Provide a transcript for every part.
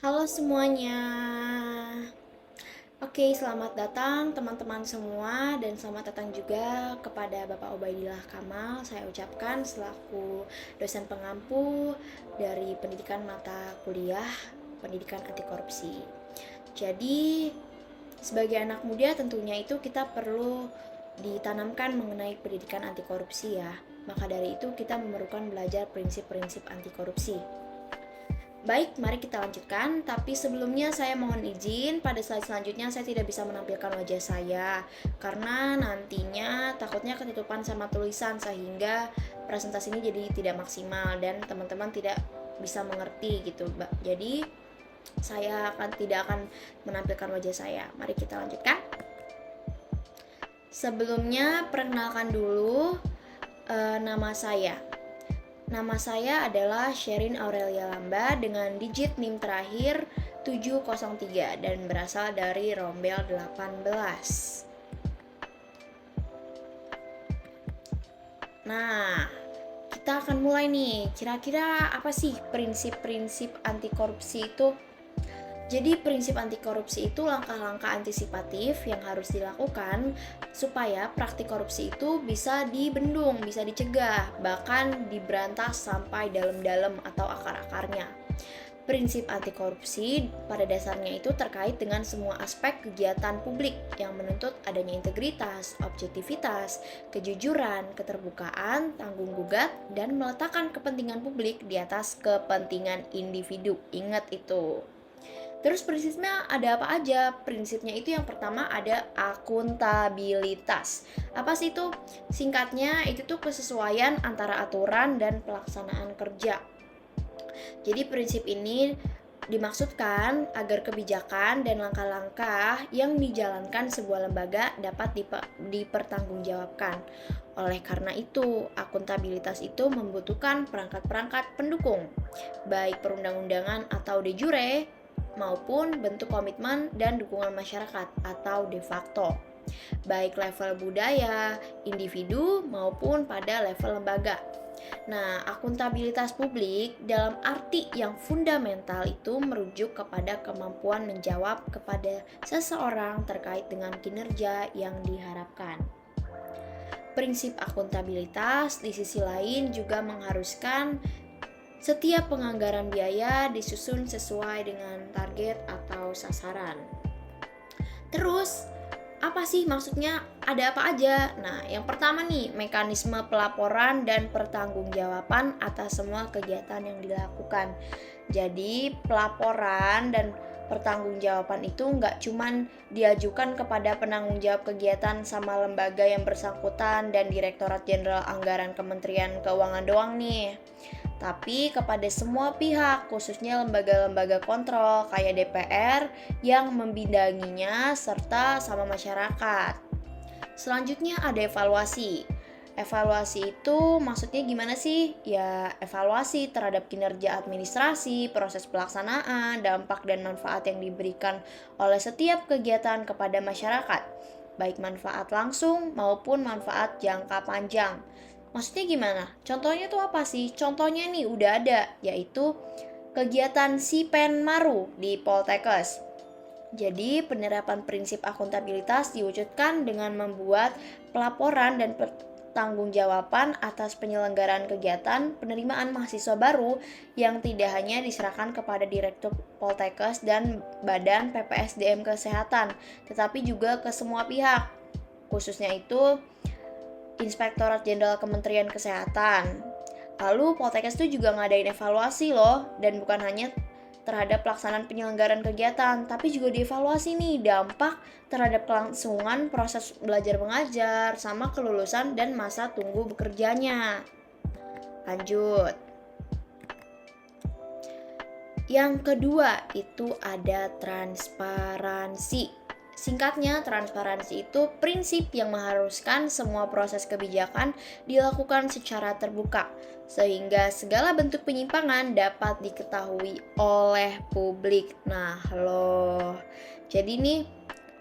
Halo semuanya. Oke, selamat datang teman-teman semua dan selamat datang juga kepada Bapak Ubaidillah Kamal. Saya ucapkan selaku dosen pengampu dari pendidikan mata kuliah Pendidikan Anti Korupsi. Jadi, sebagai anak muda tentunya itu kita perlu ditanamkan mengenai pendidikan anti korupsi ya. Maka dari itu kita memerlukan belajar prinsip-prinsip anti korupsi. Baik, mari kita lanjutkan. Tapi sebelumnya saya mohon izin, pada slide selanjutnya saya tidak bisa menampilkan wajah saya karena nantinya takutnya ketutupan sama tulisan sehingga presentasi ini jadi tidak maksimal dan teman-teman tidak bisa mengerti gitu, Mbak. Jadi saya tidak akan menampilkan wajah saya. Mari kita lanjutkan. Sebelumnya perkenalkan dulu nama saya. Nama saya adalah Sherin Aurelia Lamba dengan digit NIM terakhir 703 dan berasal dari Rombel 18. Nah, kita akan mulai nih. Kira-kira apa sih prinsip-prinsip anti korupsi itu? Jadi prinsip anti korupsi itu langkah-langkah antisipatif yang harus dilakukan supaya praktik korupsi itu bisa dibendung, bisa dicegah, bahkan diberantas sampai dalam-dalam atau akar-akarnya. Prinsip anti korupsi pada dasarnya itu terkait dengan semua aspek kegiatan publik yang menuntut adanya integritas, objektivitas, kejujuran, keterbukaan, tanggung gugat, dan meletakkan kepentingan publik di atas kepentingan individu. Ingat itu. Terus prinsipnya ada apa aja? Prinsipnya itu yang pertama ada akuntabilitas. Apa sih itu? Singkatnya itu tuh kesesuaian antara aturan dan pelaksanaan kerja. Jadi prinsip ini dimaksudkan agar kebijakan dan langkah-langkah yang dijalankan sebuah lembaga dapat dipertanggungjawabkan. Oleh karena itu, akuntabilitas itu membutuhkan perangkat-perangkat pendukung, baik perundang-undangan atau de jure, maupun bentuk komitmen dan dukungan masyarakat atau de facto, baik level budaya, individu maupun pada level lembaga. Nah, akuntabilitas publik dalam arti yang fundamental itu merujuk kepada kemampuan menjawab kepada seseorang terkait dengan kinerja yang diharapkan. Prinsip akuntabilitas di sisi lain juga mengharuskan setiap penganggaran biaya disusun sesuai dengan target atau sasaran. Terus, apa sih maksudnya? Ada apa aja? Nah, yang pertama nih, mekanisme pelaporan dan pertanggungjawaban atas semua kegiatan yang dilakukan. Jadi, pelaporan dan pertanggungjawaban itu nggak cuman diajukan kepada penanggung jawab kegiatan sama lembaga yang bersangkutan dan Direktorat Jenderal Anggaran Kementerian Keuangan doang nih, tapi kepada semua pihak, khususnya lembaga-lembaga kontrol kayak DPR yang membidanginya serta sama masyarakat. Selanjutnya ada evaluasi. Evaluasi itu maksudnya gimana sih? Ya, evaluasi terhadap kinerja administrasi, proses pelaksanaan, dampak dan manfaat yang diberikan oleh setiap kegiatan kepada masyarakat, baik manfaat langsung maupun manfaat jangka panjang. Maksudnya gimana? Contohnya tuh apa sih? Contohnya nih udah ada, yaitu kegiatan Sipen Maru di Poltekkes. Jadi, penerapan prinsip akuntabilitas diwujudkan dengan membuat pelaporan dan pertanggungjawaban atas penyelenggaraan kegiatan penerimaan mahasiswa baru yang tidak hanya diserahkan kepada Direktur Poltekkes dan Badan PPSDM Kesehatan, tetapi juga ke semua pihak. Khususnya itu Inspektorat Jenderal Kementerian Kesehatan. Lalu Poltekkes itu juga ngadain evaluasi loh, dan bukan hanya terhadap pelaksanaan penyelenggaraan kegiatan, tapi juga dievaluasi nih dampak terhadap kelangsungan proses belajar mengajar sama kelulusan dan masa tunggu bekerjanya. Lanjut. Yang kedua itu ada transparansi. Singkatnya, transparansi itu prinsip yang mengharuskan semua proses kebijakan dilakukan secara terbuka, sehingga segala bentuk penyimpangan dapat diketahui oleh publik. Nah, loh. Jadi nih,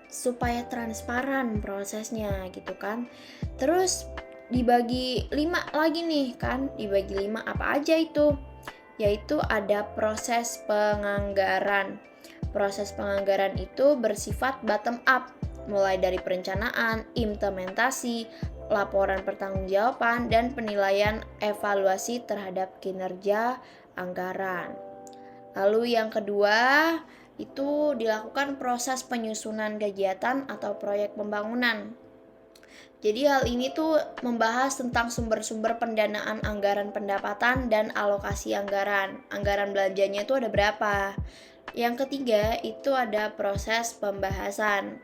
supaya transparan prosesnya gitu kan. Terus dibagi 5 lagi nih kan, dibagi 5 apa aja itu? yaitu ada proses penganggaran. Proses penganggaran itu bersifat bottom up, mulai dari perencanaan, implementasi, laporan pertanggungjawaban, dan penilaian evaluasi terhadap kinerja anggaran. Lalu yang kedua, itu dilakukan proses penyusunan kegiatan atau proyek pembangunan. Jadi hal ini tuh membahas tentang sumber-sumber pendanaan anggaran pendapatan dan alokasi anggaran. Anggaran belanjanya itu ada berapa? Yang ketiga itu ada proses pembahasan.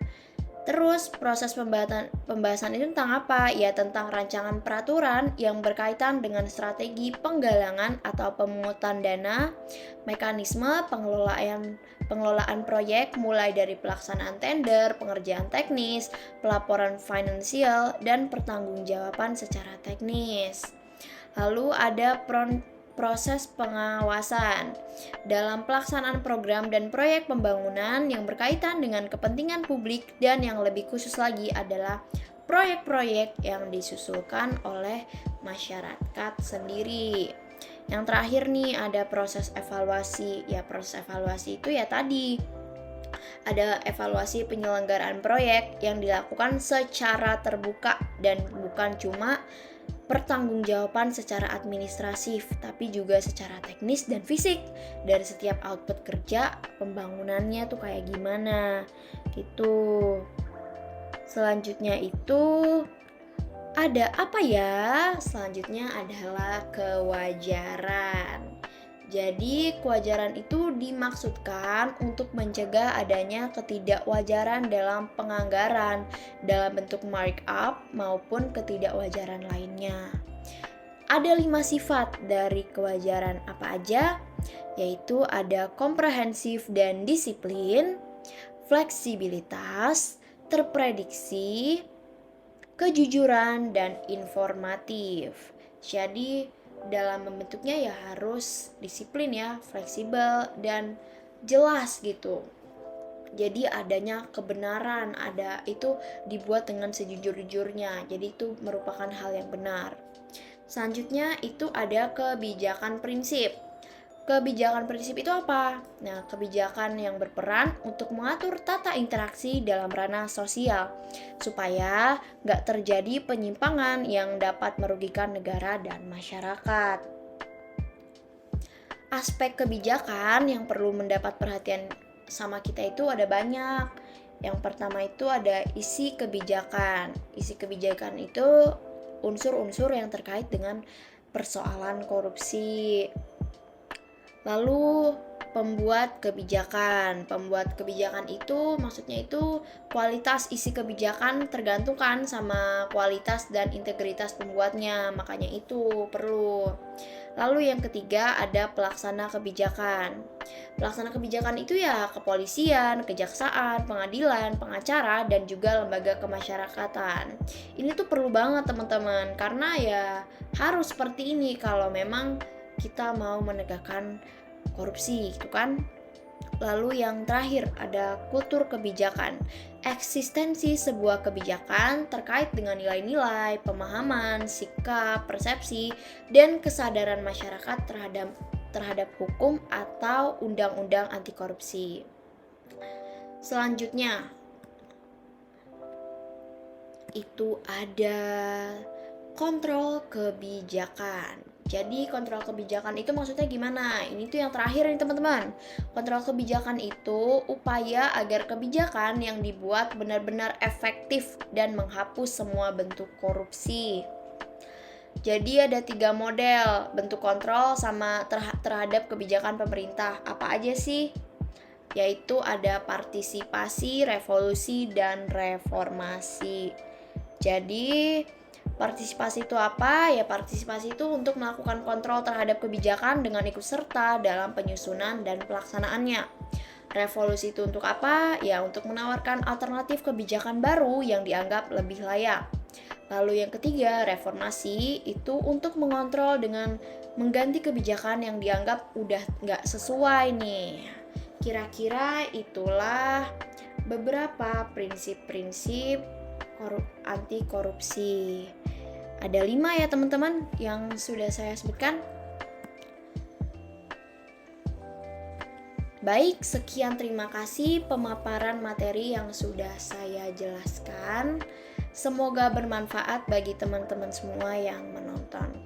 Terus proses pembahasan itu tentang apa? Ya tentang rancangan peraturan yang berkaitan dengan strategi penggalangan atau pemungutan dana, mekanisme pengelolaan proyek mulai dari pelaksanaan tender, pengerjaan teknis, pelaporan finansial, dan pertanggungjawaban secara teknis. Lalu ada proses pengawasan dalam pelaksanaan program dan proyek pembangunan yang berkaitan dengan kepentingan publik, dan yang lebih khusus lagi adalah proyek-proyek yang disusulkan oleh masyarakat sendiri. Yang terakhir nih ada proses evaluasi. Ya proses evaluasi itu ya tadi ada evaluasi penyelenggaraan proyek yang dilakukan secara terbuka dan bukan cuma pertanggungjawaban secara administratif, tapi juga secara teknis dan fisik dari setiap output kerja pembangunannya tuh kayak gimana gitu. Selanjutnya itu ada apa ya? Selanjutnya adalah kewajaran. Jadi kewajaran itu dimaksudkan untuk mencegah adanya ketidakwajaran dalam penganggaran dalam bentuk markup maupun ketidakwajaran lainnya. Ada 5 sifat dari kewajaran apa aja? Yaitu ada komprehensif dan disiplin, fleksibilitas, terprediksi, kejujuran, dan informatif. Jadi dalam membentuknya ya harus disiplin ya, fleksibel dan jelas gitu. Jadi adanya kebenaran, ada itu dibuat dengan sejujur-jujurnya. Jadi itu merupakan hal yang benar. Selanjutnya itu ada kebijakan prinsip. Kebijakan prinsip itu apa? Nah, kebijakan yang berperan untuk mengatur tata interaksi dalam ranah sosial supaya nggak terjadi penyimpangan yang dapat merugikan negara dan masyarakat. Aspek kebijakan yang perlu mendapat perhatian sama kita itu ada banyak. Yang pertama itu ada isi kebijakan. Isi kebijakan itu unsur-unsur yang terkait dengan persoalan korupsi. Lalu pembuat kebijakan. Pembuat kebijakan itu maksudnya itu kualitas isi kebijakan tergantung kan sama kualitas dan integritas pembuatnya. Makanya itu perlu. Lalu yang ketiga ada pelaksana kebijakan. Pelaksana kebijakan itu ya kepolisian, kejaksaan, pengadilan, pengacara, dan juga lembaga kemasyarakatan. Ini tuh perlu banget teman-teman, karena ya harus seperti ini kalau memang kita mau menegakkan korupsi gitu kan. Lalu yang terakhir ada kultur kebijakan. Eksistensi sebuah kebijakan terkait dengan nilai-nilai, pemahaman, sikap, persepsi, dan kesadaran masyarakat terhadap hukum atau undang-undang anti korupsi. Selanjutnya itu ada kontrol kebijakan. Jadi kontrol kebijakan itu maksudnya gimana? Ini tuh yang terakhir nih teman-teman. Kontrol kebijakan itu upaya agar kebijakan yang dibuat benar-benar efektif dan menghapus semua bentuk korupsi. Jadi ada 3 model bentuk kontrol sama terhadap kebijakan pemerintah. Apa aja sih? Yaitu ada partisipasi, revolusi, dan reformasi. Jadi partisipasi itu apa? Ya partisipasi itu untuk melakukan kontrol terhadap kebijakan dengan ikut serta dalam penyusunan dan pelaksanaannya. Revolusi itu untuk apa? Ya untuk menawarkan alternatif kebijakan baru yang dianggap lebih layak. Lalu yang ketiga, reformasi itu untuk mengontrol dengan mengganti kebijakan yang dianggap udah nggak sesuai nih. Kira-kira itulah beberapa prinsip-prinsip anti korupsi. Ada 5 ya teman-teman yang sudah saya sebutkan. Baik, sekian terima kasih pemaparan materi yang sudah saya jelaskan. Semoga bermanfaat bagi teman-teman semua yang menonton.